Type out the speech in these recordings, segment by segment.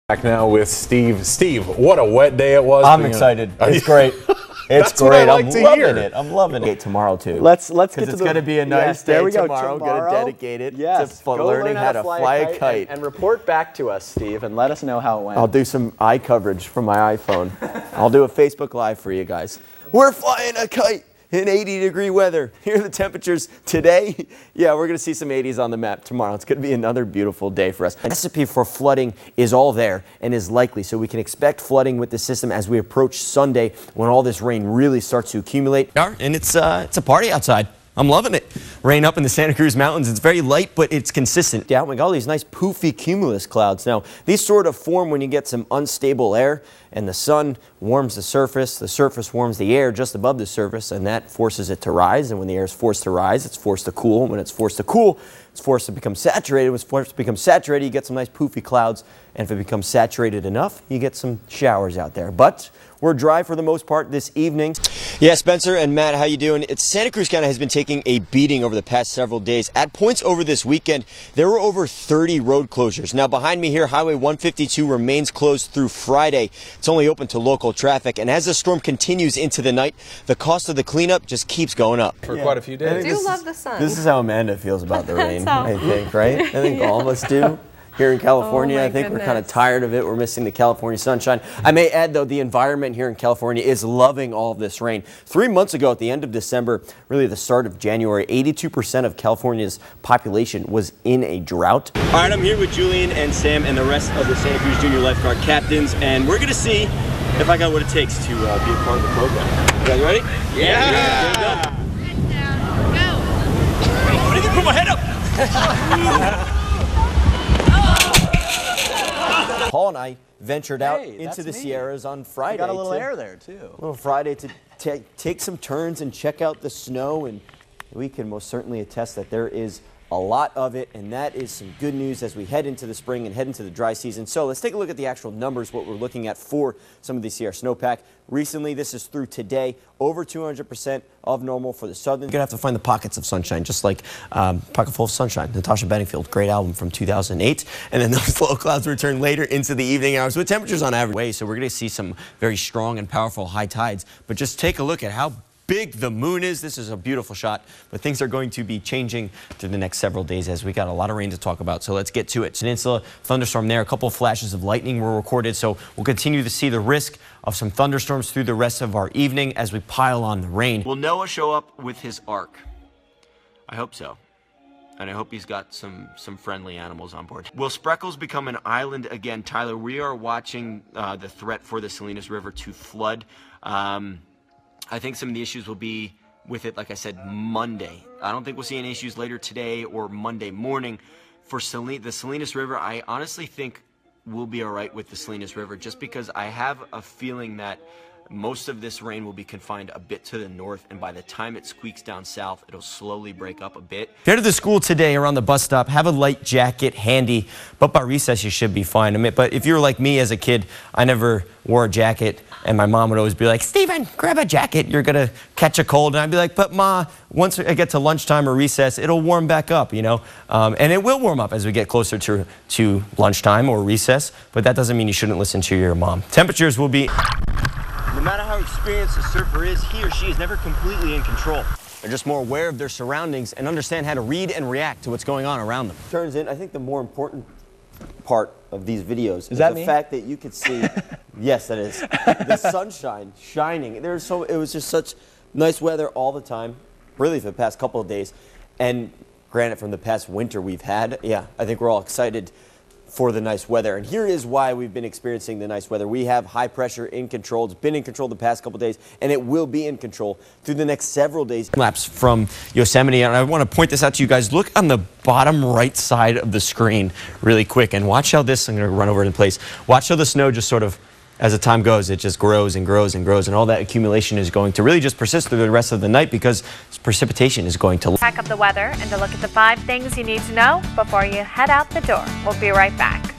Back now with Steve. Steve, what a wet day it was. I'm excited. It's great. It's great. I'm loving it. I'm loving it. Tomorrow too. Let's get to it's going to be a nice day tomorrow. Going to dedicate it to learning how to fly a kite. And report back to us, Steve, and let us know how it went. I'll do some eye coverage from my iPhone. I'll do a Facebook Live for you guys. We're flying a kite in 80-degree weather. Here are the temperatures today. Yeah, we're going to see some 80s on the map tomorrow. It's going to be another beautiful day for us. The recipe for flooding is all there and is likely, so we can expect flooding with the system as we approach Sunday when all this rain really starts to accumulate. And it's a party outside. I'm loving it. Rain up in the Santa Cruz Mountains. It's very light, but it's consistent. Yeah, we got all these nice poofy cumulus clouds. Now, these sort of form when you get some unstable air and the sun warms the surface warms the air just above the surface, and that forces it to rise. And when the air is forced to rise, it's forced to cool. When it's forced to cool, it's forced to become saturated. When it's forced to become saturated, you get some nice poofy clouds. And if it becomes saturated enough, you get some showers out there. But we're dry for the most part this evening. Yeah, Spencer and Matt, how you doing? Santa Cruz County has been taking a beating over the past several days. At points over this weekend, there were over 30 road closures. Now, behind me here, Highway 152 remains closed through Friday. It's only open to local traffic. And as the storm continues into the night, the cost of the cleanup just keeps going up. For quite a few days. I do love the sun. This is how Amanda feels about the rain, I think, right? I think all of us do. Here in California, I think we're kind of tired of it. We're missing the California sunshine. I may add, though, the environment here in California is loving all of this rain. 3 months ago, at the end of December, really the start of January, 82% of California's population was in a drought. All right, I'm here with Julian and Sam and the rest of the Santa Cruz Junior Lifeguard captains, and we're going to see if I got what it takes to be a part of the program. You guys ready? Yeah! Head down. Go! Ready to put my head up! Paul and I ventured out into the Sierras on Friday. Got a little air there, too. A little Friday to take some turns and check out the snow, and we can most certainly attest that there is a lot of it, and that is some good news as we head into the spring and head into the dry season. So let's take a look at the actual numbers, what we're looking at for some of the Sierra snowpack. Recently, this is through today, over 200% of normal for the southern. You're going to have to find the pockets of sunshine, just like Pocket Full of Sunshine, Natasha Bedingfield, great album from 2008. And then those low clouds return later into the evening hours with temperatures on average way. So we're going to see some very strong and powerful high tides. But just take a look at how big the moon is. This is a beautiful shot, but things are going to be changing through the next several days as we got a lot of rain to talk about. So let's get to it. Peninsula thunderstorm there. A couple of flashes of lightning were recorded, so we'll continue to see the risk of some thunderstorms through the rest of our evening as we pile on the rain. Will Noah show up with his ark? I hope so. And I hope he's got some friendly animals on board. Will Spreckles become an island again? Tyler, we are watching the threat for the Salinas River to flood. I think some of the issues will be with it, like I said, Monday. I don't think we'll see any issues later today or Monday morning. For the Salinas River, I honestly think we'll be all right with the Salinas River, just because I have a feeling that most of this rain will be confined a bit to the north, and by the time it squeaks down south, it'll slowly break up a bit. Head to the school today or on the bus stop, have a light jacket handy, but by recess you should be fine. I mean, but if you're like me as a kid, I never wore a jacket, and my mom would always be like, Steven, grab a jacket, you're gonna catch a cold. And I'd be like, but Ma, once I get to lunchtime or recess, it'll warm back up, you know? And it will warm up as we get closer to lunchtime or recess, but that doesn't mean you shouldn't listen to your mom. Temperatures will be... No matter how experienced a surfer is, he or she is never completely in control. They're just more aware of their surroundings and understand how to read and react to what's going on around them. Turns in, I think the more important part of these videos is the fact that you could see, yes, that is, the sunshine shining. It was just such nice weather all the time, really for the past couple of days. And granted, from the past winter we've had, yeah, I think we're all excited for the nice weather. And here is why we've been experiencing the nice weather. We have high pressure in control. It's been in control the past couple days, and it will be in control through the next several days. Maps from Yosemite, and I want to point this out to you guys. Look on the bottom right side of the screen really quick, and watch how this, I'm going to run over it in place. Watch how the snow just sort of, as the time goes, it just grows and grows and grows, and all that accumulation is going to really just persist through the rest of the night because precipitation is going to... Pack up the weather and to look at the 5 things you need to know before you head out the door. We'll be right back.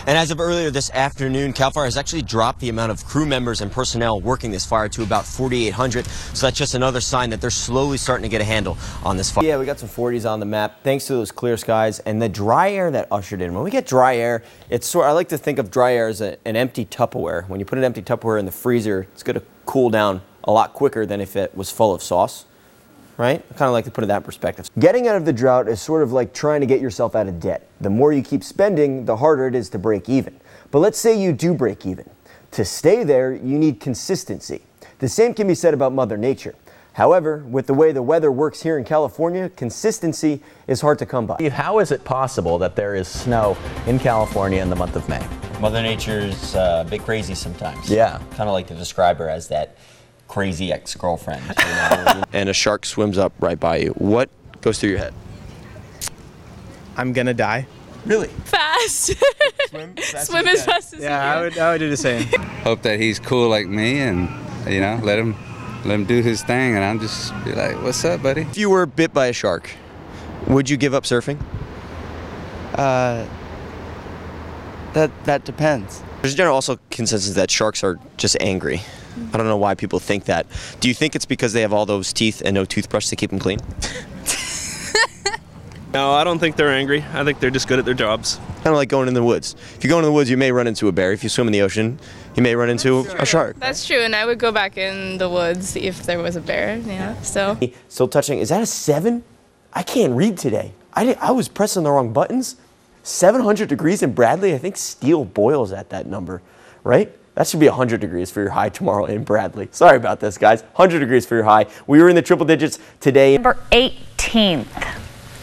And as of earlier this afternoon, CAL FIRE has actually dropped the amount of crew members and personnel working this fire to about 4,800. So that's just another sign that they're slowly starting to get a handle on this fire. Yeah, we got some 40s on the map thanks to those clear skies and the dry air that ushered in. When we get dry air, I like to think of dry air as an empty Tupperware. When you put an empty Tupperware in the freezer, it's going to cool down a lot quicker than if it was full of sauce. Right? I kind of like to put it in that perspective. Getting out of the drought is sort of like trying to get yourself out of debt. The more you keep spending, the harder it is to break even. But let's say you do break even. To stay there, you need consistency. The same can be said about Mother Nature. However, with the way the weather works here in California, consistency is hard to come by. How is it possible that there is snow in California in the month of May? Mother Nature's a bit crazy sometimes. Yeah. Kind of like to describe her as that crazy ex-girlfriend. You know? And a shark swims up right by you. What goes through your head? I'm gonna die. Really? Fast. Swim as fast as you can. I would do the same. Hope that he's cool like me, and you know, let him do his thing, and I'll just be like, "What's up, buddy?" If you were bit by a shark, would you give up surfing? That depends. There's a general also consensus that sharks are just angry. I don't know why people think that. Do you think it's because they have all those teeth and no toothbrush to keep them clean? No, I don't think they're angry. I think they're just good at their jobs. Kind of like going in the woods. If you go in the woods, you may run into a bear. If you swim in the ocean, you may run into a shark. That's true, and I would go back in the woods if there was a bear, yeah, so. Still touching, is that a 7? I can't read today. I was pressing the wrong buttons. 700 degrees in Bradley, I think steel boils at that number, right? That should be 100 degrees for your high tomorrow in Bradley. Sorry about this, guys. 100 degrees for your high. We were in the triple digits today. November 18th.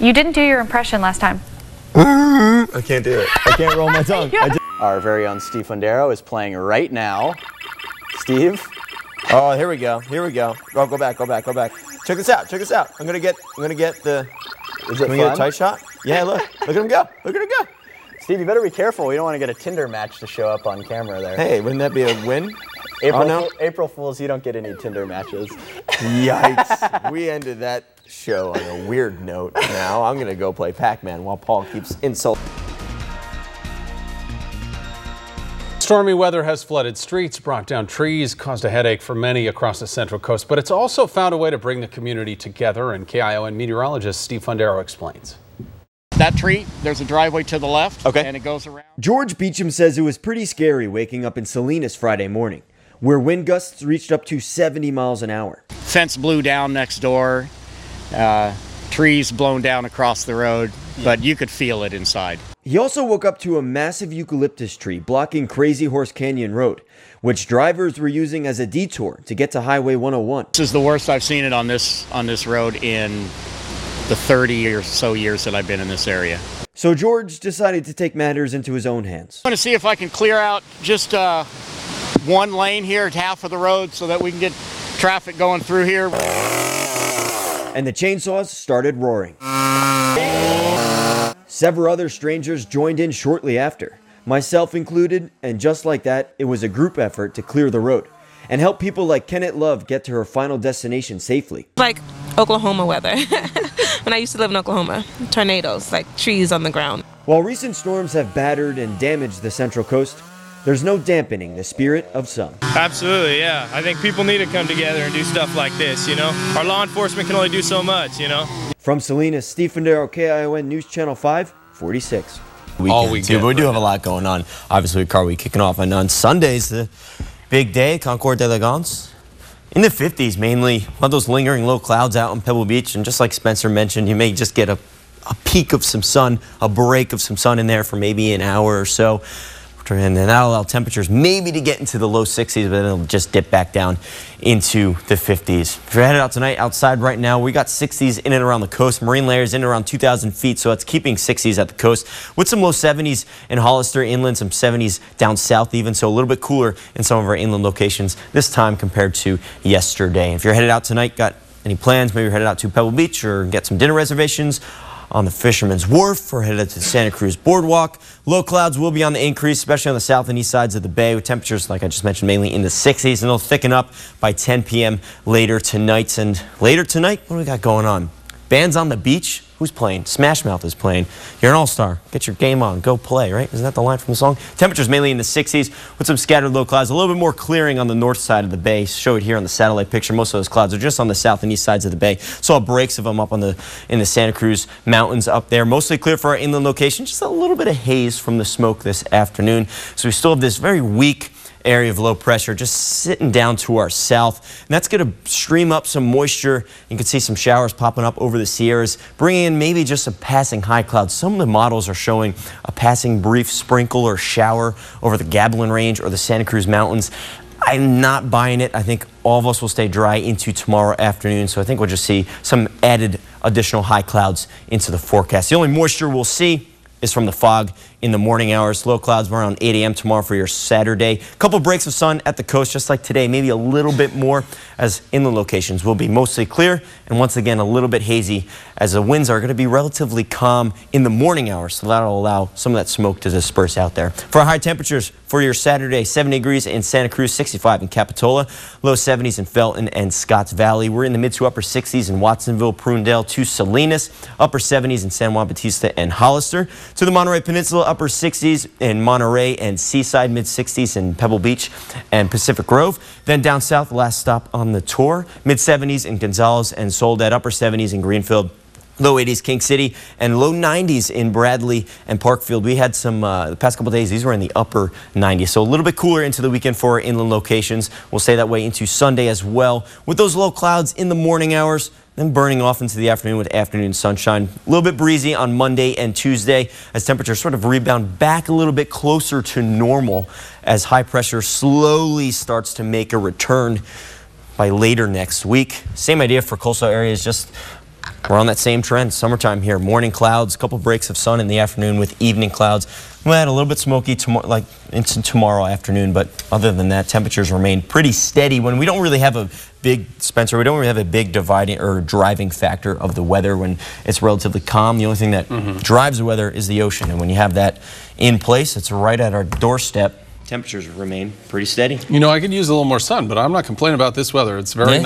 You didn't do your impression last time. I can't do it. I can't roll my tongue. Our very own Steve Fundaro is playing right now. Steve? Oh, here we go. Here we go. Oh, go back. Check this out. I'm gonna get the. Is it Can we get a tight shot? Yeah, look at him go. Steve, you better be careful. We don't want to get a Tinder match to show up on camera there. Hey, wouldn't that be a win? April Fools, you don't get any Tinder matches. Yikes. We ended that show on a weird note. Now I'm going to go play Pac-Man while Paul keeps insulting. Stormy weather has flooded streets, brought down trees, caused a headache for many across the Central Coast, but it's also found a way to bring the community together, and KION meteorologist Steve Fundaro explains. That tree, there's a driveway to the left, okay, and it goes around. George Beecham says it was pretty scary waking up in Salinas Friday morning, where wind gusts reached up to 70 miles an hour. Fence blew down next door, trees blown down across the road, but you could feel it inside. He also woke up to a massive eucalyptus tree blocking Crazy Horse Canyon Road, which drivers were using as a detour to get to Highway 101. This is the worst I've seen it on this road in the 30 or so years that I've been in this area. So George decided to take matters into his own hands. I'm going to see if I can clear out just one lane here at half of the road so that we can get traffic going through here. And the chainsaws started roaring. Several other strangers joined in shortly after, myself included, and just like that, it was a group effort to clear the road and help people like Kenneth Love get to her final destination safely. Like Oklahoma weather. When I used to live in Oklahoma, tornadoes, like trees on the ground. While recent storms have battered and damaged the Central Coast, there's no dampening the spirit of some. Absolutely, yeah. I think people need to come together and do stuff like this, you know? Our law enforcement can only do so much, you know? From Salinas, Steve Fundaro, KION News Channel 5, 46. All weekend. But we do have a lot going on. Obviously, Car Week kicking off, and on Sundays, the big day, Concours d'Elegance. In the 50s, mainly, one of those lingering low clouds out on Pebble Beach, and just like Spencer mentioned, you may just get a peak of some sun, a break of some sun in there for maybe an hour or so. And then that'll allow temperatures maybe to get into the low 60s, but then it'll just dip back down into the 50s. If you're headed out tonight, outside right now, we got 60s in and around the coast. Marine layers in and around 2,000 feet, so that's keeping 60s at the coast. With some low 70s in Hollister inland, some 70s down south even, so a little bit cooler in some of our inland locations this time compared to yesterday. If you're headed out tonight, got any plans, maybe you're headed out to Pebble Beach or get some dinner reservations on the Fisherman's Wharf or headed to the Santa Cruz Boardwalk. Low clouds will be on the increase, especially on the south and east sides of the bay, with temperatures, like I just mentioned, mainly in the 60s, and they'll thicken up by 10 p.m. later tonight. And later tonight, what do we got going on? Bands on the beach. Who's playing? Smash Mouth is playing. You're an all-star. Get your game on. Go play, right? Isn't that the line from the song? Temperatures mainly in the 60s with some scattered low clouds. A little bit more clearing on the north side of the bay. Show it here on the satellite picture. Most of those clouds are just on the south and east sides of the bay. Saw breaks of them up in the Santa Cruz Mountains up there. Mostly clear for our inland location. Just a little bit of haze from the smoke this afternoon. So we still have this very weak area of low pressure just sitting down to our south, and that's going to stream up some moisture. You can see some showers popping up over the Sierras, bringing in maybe just a passing high cloud. Some of the models are showing a passing brief sprinkle or shower over the Gabilan Range or the Santa Cruz Mountains. I'm not buying it. I think all of us will stay dry into tomorrow afternoon, so I think we'll just see some added additional high clouds into the forecast. The only moisture we'll see is from the fog in the morning hours. Low clouds around 8 a.m. tomorrow for your Saturday. A couple breaks of sun at the coast, just like today, maybe a little bit more, as inland locations will be mostly clear and once again a little bit hazy, as the winds are going to be relatively calm in the morning hours, so that'll allow some of that smoke to disperse out there. For our high temperatures for your Saturday, 70 degrees in Santa Cruz, 65 in Capitola, low 70s in Felton and Scotts Valley. We're in the mid to upper 60s in Watsonville, Prunedale to Salinas, upper 70s in San Juan Bautista and Hollister. To the Monterey Peninsula, upper 60s in Monterey and Seaside, mid 60s in Pebble Beach and Pacific Grove. Then down south, the last stop on the tour, mid 70s in Gonzales and Soledad, upper 70s in Greenfield, low 80s King City, and low 90s in Bradley and Parkfield. We had some the past couple days, these were in the upper 90s, so a little bit cooler into the weekend for our inland locations. We'll stay that way into Sunday as well, with those low clouds in the morning hours, then burning off into the afternoon with afternoon sunshine. A little bit breezy on Monday and Tuesday as temperatures sort of rebound back a little bit closer to normal as high pressure slowly starts to make a return by later next week. Same idea for coastal areas, just we're on that same trend. Summertime here. Morning clouds, a couple breaks of sun in the afternoon with evening clouds. We had a little bit smoky like into tomorrow afternoon, but other than that, temperatures remain pretty steady. When we don't really have a big, Spencer, we don't really have a big dividing or driving factor of the weather when it's relatively calm. The only thing that drives the weather is the ocean, and when you have that in place, it's right at our doorstep. Temperatures remain pretty steady. You know, I could use a little more sun, but I'm not complaining about this weather. It's very nice.